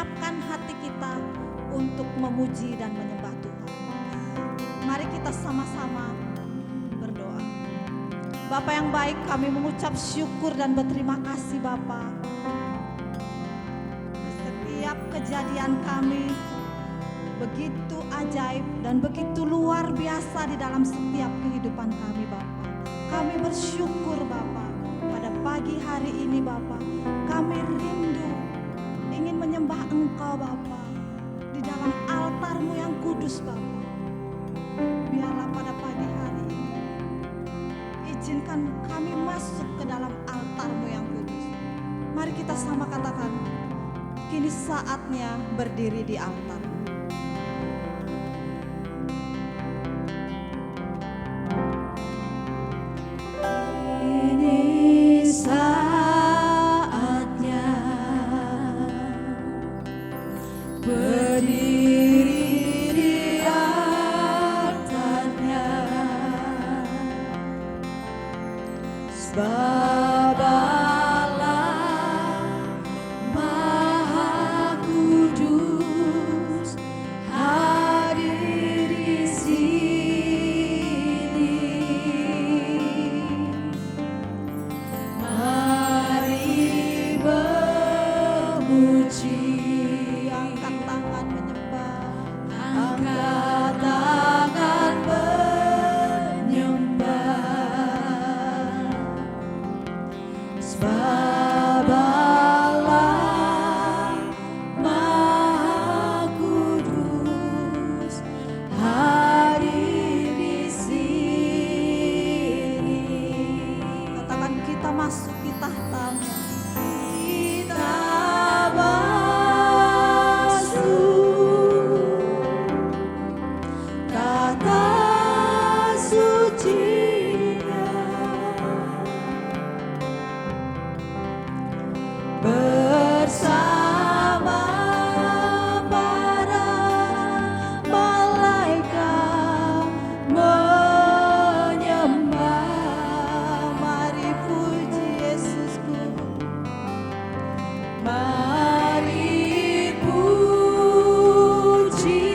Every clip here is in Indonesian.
menyiapkan hati kita untuk memuji dan menyembah Tuhan. Mari kita sama-sama berdoa. Bapa yang baik, kami mengucap syukur dan berterima kasih Bapa. Setiap kejadian kami begitu ajaib dan begitu luar biasa di dalam setiap kehidupan kami Bapa. Kami bersyukur Bapa, pada pagi hari ini Bapa, kami rindu ingin menyembah Engkau Bapa di dalam altar-Mu yang kudus Bapa. Biarlah pada pagi hari ini izinkan kami masuk ke dalam altar-Mu yang kudus. Mari kita sama katakan, kini saatnya berdiri di altar. Ini saatnya berdiri di altarnya, sebab Allah Maha Kudus hadir di sini. Mari memuji, angkat tangan menyembah, angkat tangan menyembah, sebab Allah Maha Kudus hadir di sini. Katakan, kita masuk di tahta-Mu. Kita masuk tahta suci-Nya, bersama para malaikat menyembah. Mari puji Yesusku, mari puji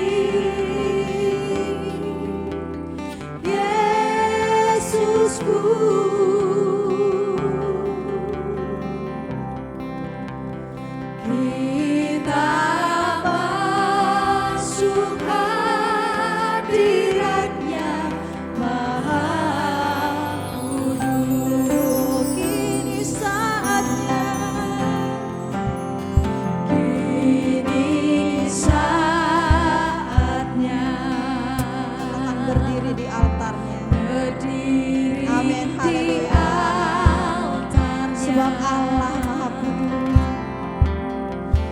Yesusku. Kita masuk hadirat-Nya Maha Kudus. Kini saatnya, kini saatnya akan berdiri di altar-Nya. Berdiri amin, di altar-Nya, sebab Allah Maha Kudus.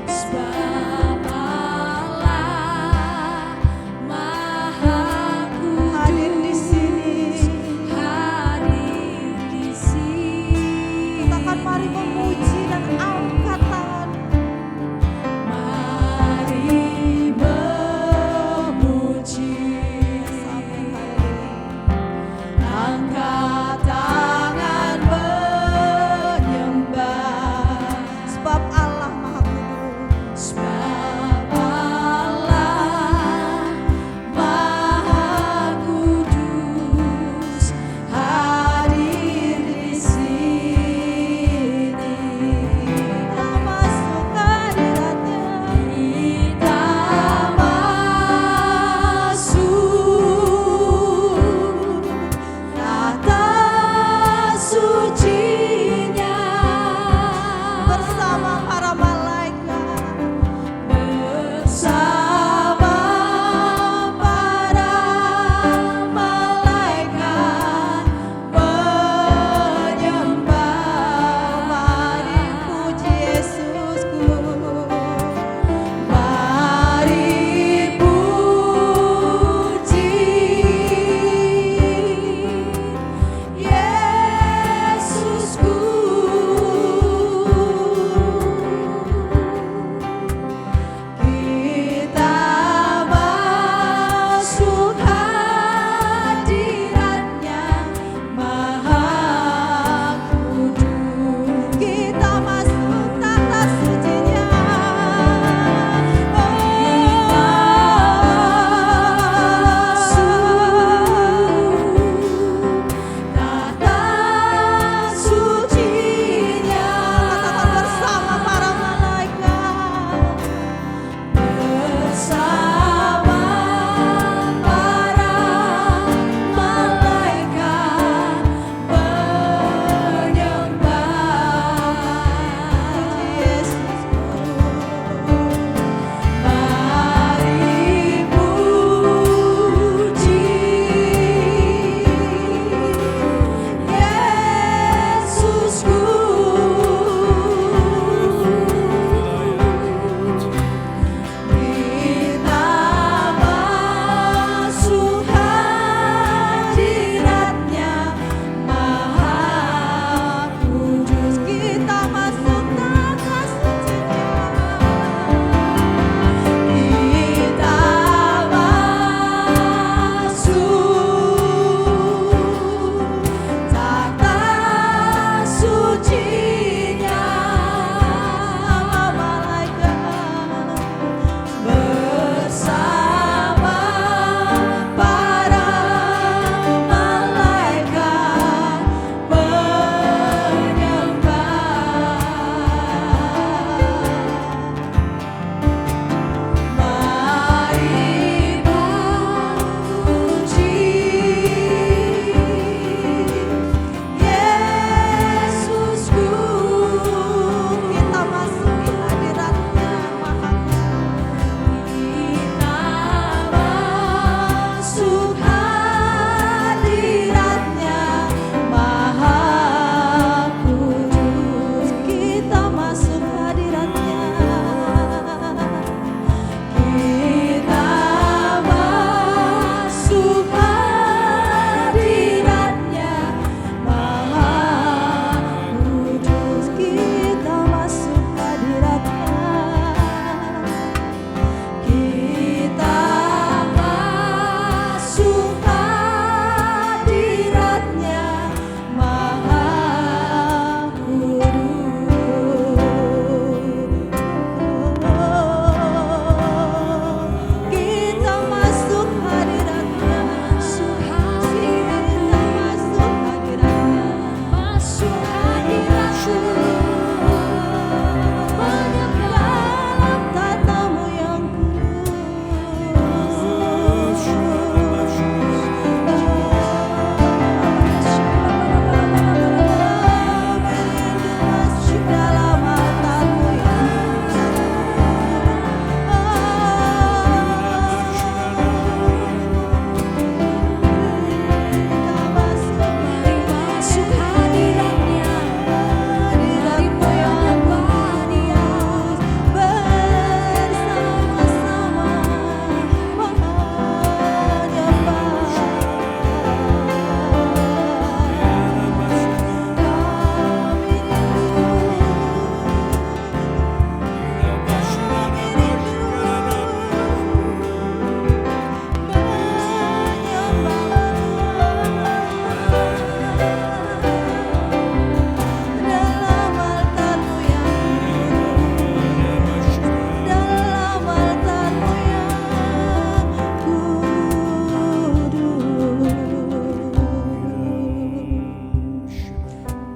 Sebab Allah Maha Kudus hadir di sini, hadir di sini. Katakan, mari memuji dan angkat tangan. Mari memuji, angkat tangan menyembah, sebab Allah Maha Kudus. Sebab Allah Maha Kudus hadir di sini.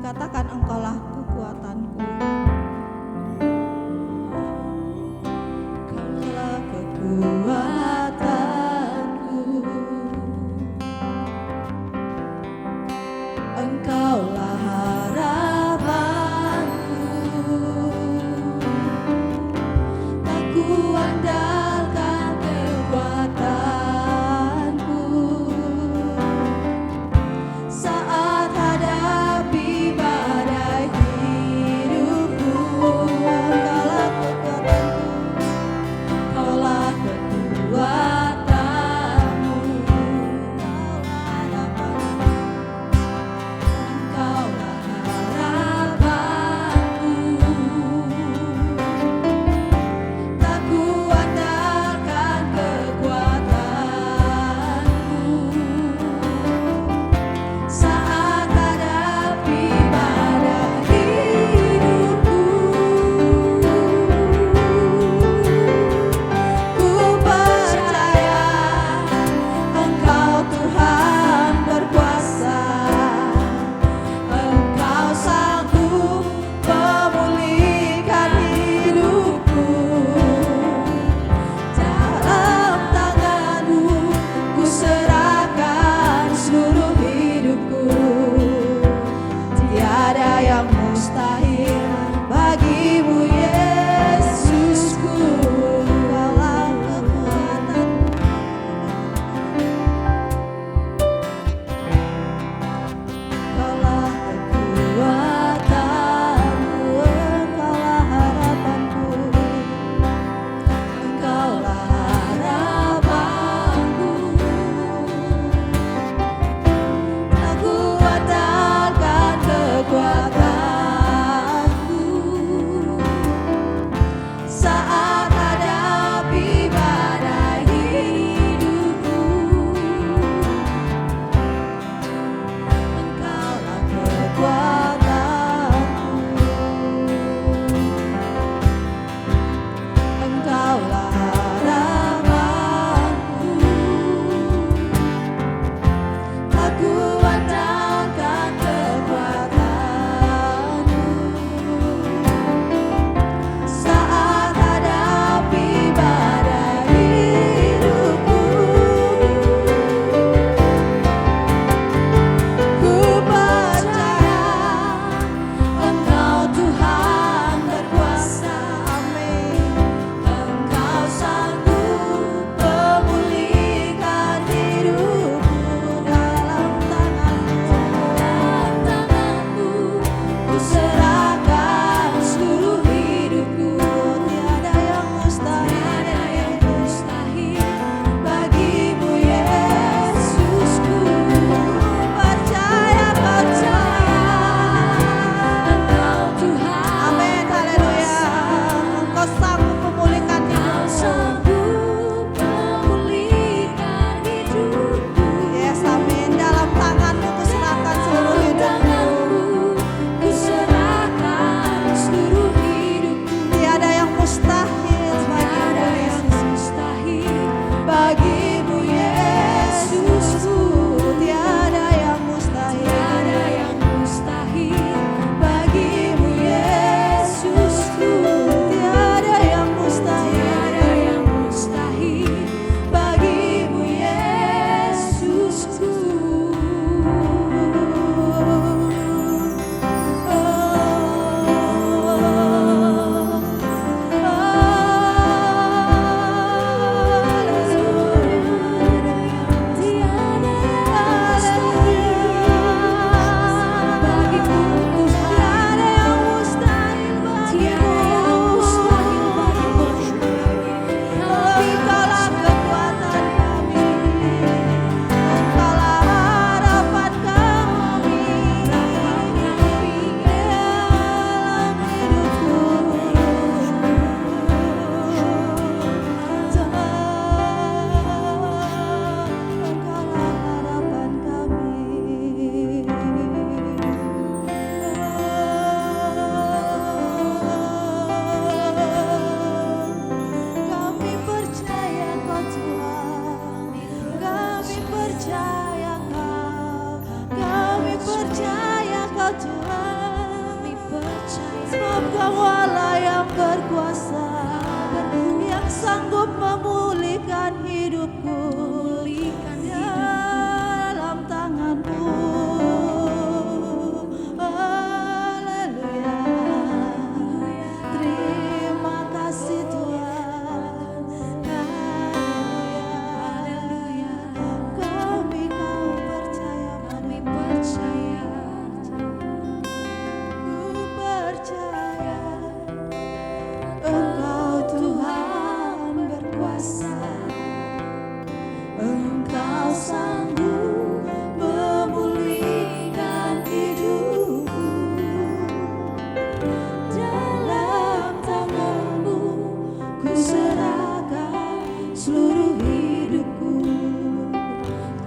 Katakan, Engkaulah kekuatanku. Engkaulah kekuatanku. Engkaulah harapanku. Tak kuandalkan kekuatanku saat hadapi badai hidupku. Engkaulah kekuatanku. Engkaulah kekuatanmu. Engkaulah harapanku. Tak kuandalkan kekuatanku saat hadapi badai hidupku. Ku percaya Engkau Tuhan berkuasa. Engkau sanggup memulihkan hidupku. Dalam tangan-Mu ku serahkan seluruh hidupku. Tiada yang mustahil bagimu, Yesusku. Engkaulah kekuatanku. Engkaulah kekuatanku. Engkaulah harapanku. Engkaulah harapanku. Tak kuandalkan kekuatanku saat hadapi badai hidupku. Engkaulah kekuatanku. Engkaulah harapanku. Tak kuandalkan kekuatanku saat hadapi badai hidupku. Ku percaya Engkau Tuhan berkuasa. Amin. Engkau sanggup memulihkan hidupku. Dalam tangan-Mu ku serahkan seluruh hidupku. Tiada yang mustahil bagimu, Yesusku. Percaya Engkau Tuhan. Amin, haleluya. Engkau sanggup memulihkan hidupku. Yes, amin. Dalam tangan-Mu ku serahkan seluruh hidupku. Dialah yang berkuasa, yang sanggup memulihkan hidupku dalam tangan-Mu. Haleluya. Terima kasih Tuhan. Haleluya. Kami percaya, kami percaya. Ku percaya Engkau Tuhan berkuasa. Engkau sanggup memulihkan hidupku dalam tangan-Mu. Ku serahkan seluruh hidupku.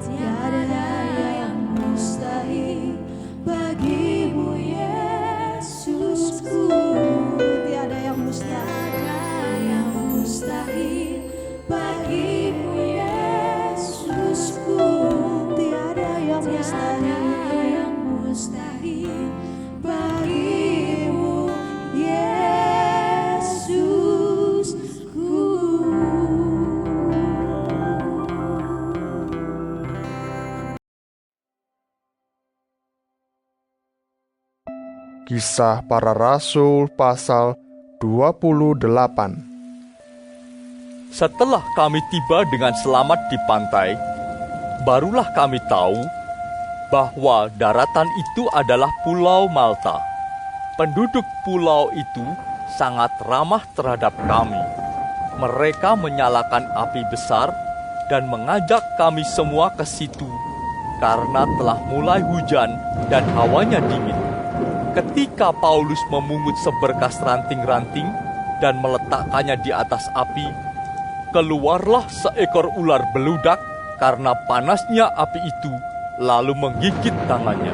Tiada daya yang mustahil bagi-Mu Yesusku. Tiada yang mustahil bagi-Mu Yesusku. Tiada yang mustahil bagi-Mu Yesusku. Kisah Para Rasul pasal 28. Setelah kami tiba dengan selamat di pantai, barulah kami tahu bahwa daratan itu adalah Pulau Malta. Penduduk pulau itu sangat ramah terhadap kami. Mereka menyalakan api besar dan mengajak kami semua ke situ karena telah mulai hujan dan hawanya dingin. Ketika Paulus memungut seberkas ranting-ranting dan meletakkannya di atas api, keluarlah seekor ular beludak karena panasnya api itu, lalu menggigit tangannya.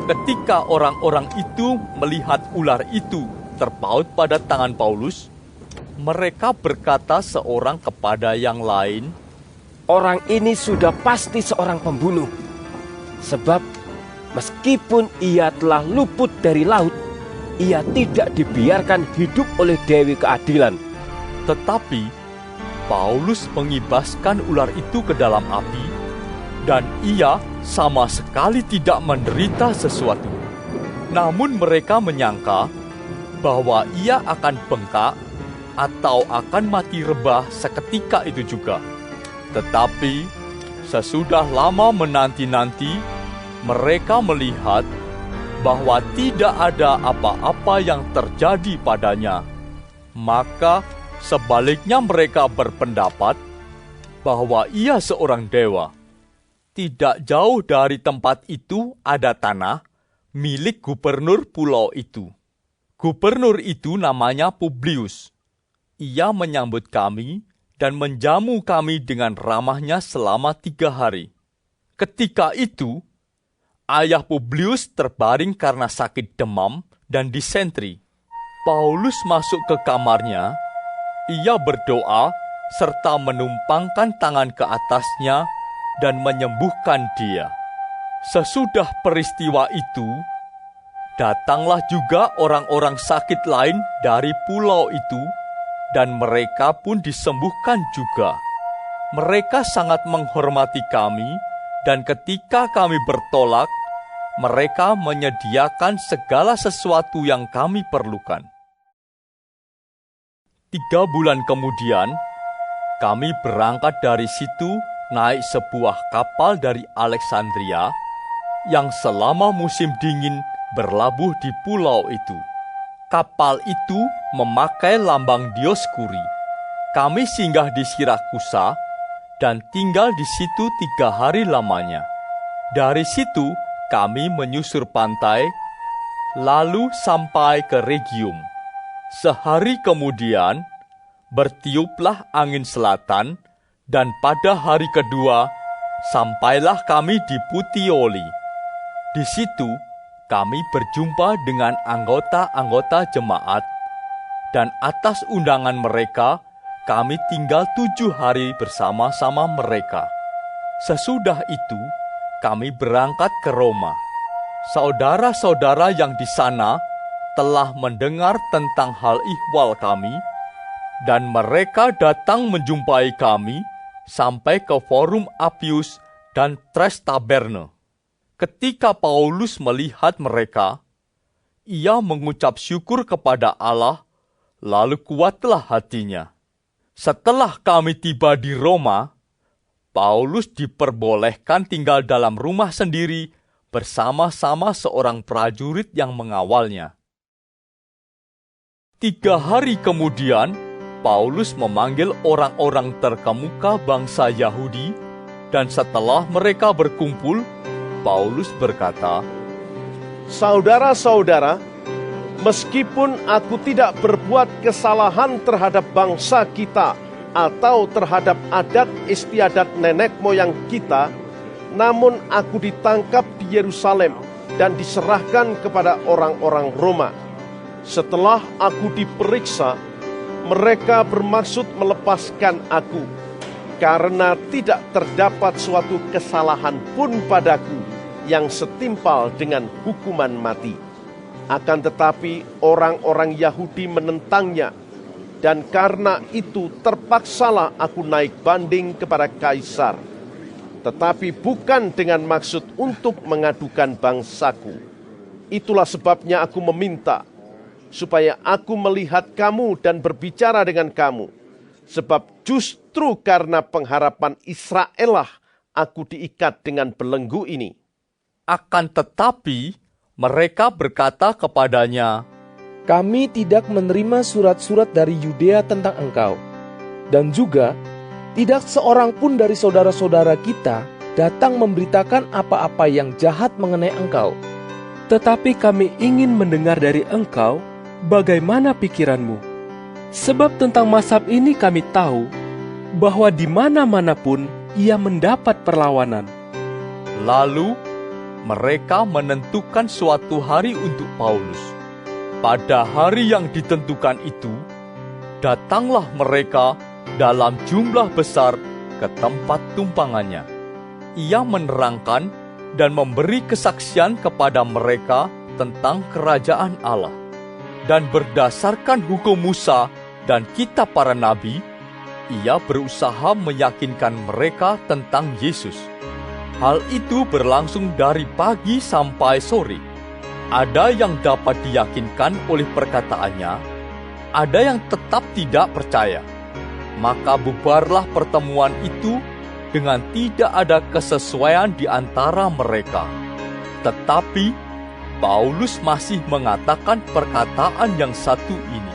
Ketika orang-orang itu melihat ular itu terpaut pada tangan Paulus, mereka berkata seorang kepada yang lain, "Orang ini sudah pasti seorang pembunuh. Sebab meskipun ia telah luput dari laut, ia tidak dibiarkan hidup oleh Dewi Keadilan." Tetapi Paulus mengibaskan ular itu ke dalam api, dan ia sama sekali tidak menderita sesuatu. Namun mereka menyangka bahwa ia akan bengkak atau akan mati rebah seketika itu juga. Tetapi sesudah lama menanti-nanti, mereka melihat bahwa tidak ada apa-apa yang terjadi padanya. Maka sebaliknya mereka berpendapat bahwa ia seorang dewa. Tidak jauh dari tempat itu ada tanah milik gubernur pulau itu. Gubernur itu namanya Publius. Ia menyambut kami dan menjamu kami dengan ramahnya selama 3 hari. Ketika itu, ayah Publius terbaring karena sakit demam dan disentri. Paulus masuk ke kamarnya. Ia berdoa serta menumpangkan tangan ke atasnya dan menyembuhkan dia. Sesudah peristiwa itu, datanglah juga orang-orang sakit lain dari pulau itu, dan mereka pun disembuhkan juga. Mereka sangat menghormati kami, dan ketika kami bertolak, mereka menyediakan segala sesuatu yang kami perlukan. 3 bulan kemudian, kami berangkat dari situ naik sebuah kapal dari Alexandria yang selama musim dingin berlabuh di pulau itu. Kapal itu memakai lambang Dioskuri. Kami singgah di Sirakusa dan tinggal di situ 3 hari lamanya. Dari situ kami menyusur pantai, lalu sampai ke Rhegium. Sehari kemudian, bertiuplah angin selatan, dan pada hari kedua, sampailah kami di Puteoli. Di situ, kami berjumpa dengan anggota-anggota jemaat, dan atas undangan mereka, kami tinggal 7 hari bersama-sama mereka. Sesudah itu, kami berangkat ke Roma. Saudara-saudara yang di sana telah mendengar tentang hal ihwal kami, dan mereka datang menjumpai kami sampai ke Forum Appius dan Tres Taberne. Ketika Paulus melihat mereka, ia mengucap syukur kepada Allah, lalu kuatlah hatinya. Setelah kami tiba di Roma, Paulus diperbolehkan tinggal dalam rumah sendiri bersama-sama seorang prajurit yang mengawalnya. 3 hari kemudian, Paulus memanggil orang-orang terkemuka bangsa Yahudi, dan setelah mereka berkumpul, Paulus berkata, "Saudara-saudara, meskipun aku tidak berbuat kesalahan terhadap bangsa kita atau terhadap adat istiadat nenek moyang kita, namun aku ditangkap di Yerusalem dan diserahkan kepada orang-orang Roma. Setelah aku diperiksa, mereka bermaksud melepaskan aku, karena tidak terdapat suatu kesalahan pun padaku yang setimpal dengan hukuman mati. Akan tetapi orang-orang Yahudi menentangnya, dan karena itu terpaksalah aku naik banding kepada Kaisar. Tetapi bukan dengan maksud untuk mengadukan bangsaku. Itulah sebabnya aku meminta, supaya aku melihat kamu dan berbicara dengan kamu. Sebab justru karena pengharapan Israel lah aku diikat dengan belenggu ini." Akan tetapi mereka berkata kepadanya, Kami tidak menerima surat-surat dari Yudea tentang engkau, dan juga tidak seorang pun dari saudara-saudara kita datang memberitakan apa-apa yang jahat mengenai engkau. Tetapi kami ingin mendengar dari engkau bagaimana pikiranmu. Sebab tentang mazhab ini kami tahu bahwa di mana-mana pun ia mendapat perlawanan. Lalu mereka menentukan suatu hari untuk Paulus. Pada hari yang ditentukan itu, datanglah mereka dalam jumlah besar ke tempat tumpangannya. Ia menerangkan dan memberi kesaksian kepada mereka tentang kerajaan Allah. Dan berdasarkan hukum Musa dan kitab para nabi, ia berusaha meyakinkan mereka tentang Yesus. Hal itu berlangsung dari pagi sampai sore. Ada yang dapat diyakinkan oleh perkataannya, ada yang tetap tidak percaya. Maka bubarlah pertemuan itu dengan tidak ada kesesuaian di antara mereka. Tetapi Paulus masih mengatakan perkataan yang satu ini.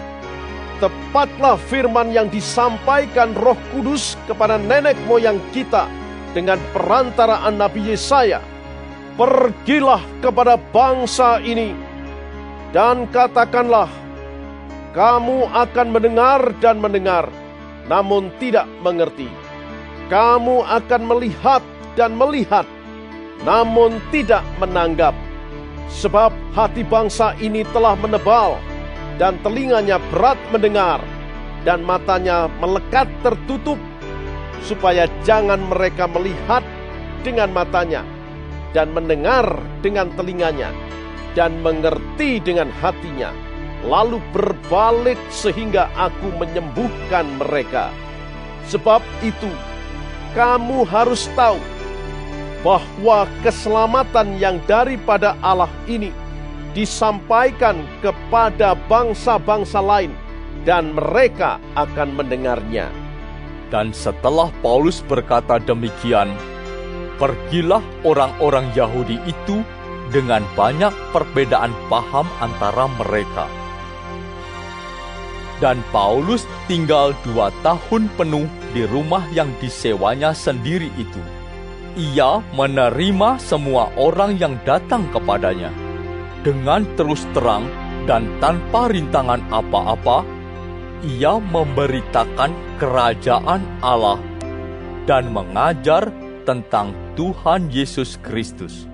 Tepatlah firman yang disampaikan Roh Kudus kepada nenek moyang kita dengan perantaraan Nabi Yesaya. Pergilah kepada bangsa ini dan katakanlah, kamu akan mendengar dan mendengar, namun tidak mengerti. Kamu akan melihat dan melihat, namun tidak menanggap. Sebab hati bangsa ini telah menebal, dan telinganya berat mendengar, dan matanya melekat tertutup, supaya jangan mereka melihat dengan matanya, dan mendengar dengan telinganya, dan mengerti dengan hatinya, lalu berbalik sehingga aku menyembuhkan mereka. Sebab itu, kamu harus tahu bahwa keselamatan yang daripada Allah ini disampaikan kepada bangsa-bangsa lain, dan mereka akan mendengarnya. Dan setelah Paulus berkata demikian, pergilah orang-orang Yahudi itu dengan banyak perbedaan paham antara mereka. Dan Paulus tinggal 2 tahun penuh di rumah yang disewanya sendiri itu. Ia menerima semua orang yang datang kepadanya. Dengan terus terang dan tanpa rintangan apa-apa, ia memberitakan kerajaan Allah dan mengajar tentang Tuhan Yesus Kristus.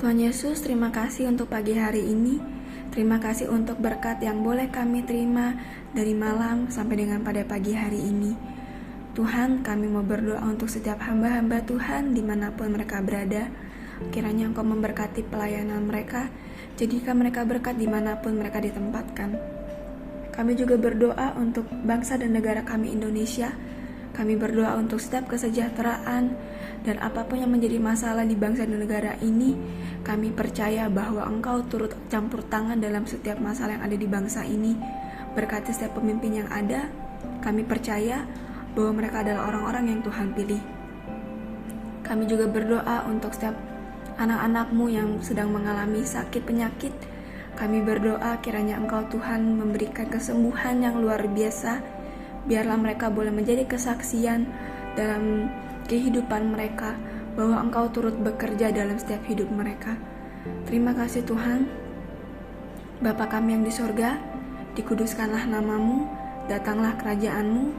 Tuhan Yesus, terima kasih untuk pagi hari ini. Terima kasih untuk berkat yang boleh kami terima dari malam sampai dengan pada pagi hari ini. Tuhan, kami mau berdoa untuk setiap hamba-hamba Tuhan dimanapun mereka berada. Kiranya Engkau memberkati pelayanan mereka, jadikan mereka berkat dimanapun mereka ditempatkan. Kami juga berdoa untuk bangsa dan negara kami Indonesia. Kami berdoa untuk setiap kesejahteraan dan apapun yang menjadi masalah di bangsa dan negara ini. Kami percaya bahwa Engkau turut campur tangan dalam setiap masalah yang ada di bangsa ini. Berkati setiap pemimpin yang ada. Kami percaya bahwa mereka adalah orang-orang yang Tuhan pilih. Kami juga berdoa untuk setiap anak-anak-Mu yang sedang mengalami sakit penyakit. Kami berdoa kiranya Engkau Tuhan memberikan kesembuhan yang luar biasa. Biarlah mereka boleh menjadi kesaksian dalam kehidupan mereka bahwa Engkau turut bekerja dalam setiap hidup mereka. Terima kasih Tuhan. Bapa kami yang di sorga, dikuduskanlah nama-Mu, datanglah kerajaan-Mu,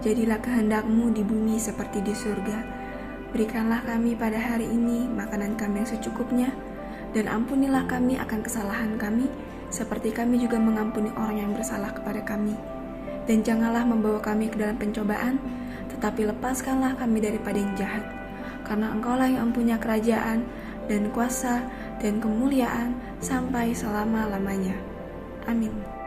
jadilah kehendak-Mu di bumi seperti di surga. Berikanlah kami pada hari ini makanan kami yang secukupnya, dan ampunilah kami akan kesalahan kami, seperti kami juga mengampuni orang yang bersalah kepada kami. Dan janganlah membawa kami ke dalam pencobaan, tetapi lepaskanlah kami daripada yang jahat. Karena Engkaulah yang mempunyai kerajaan, dan kuasa, dan kemuliaan, sampai selama-lamanya. Amin.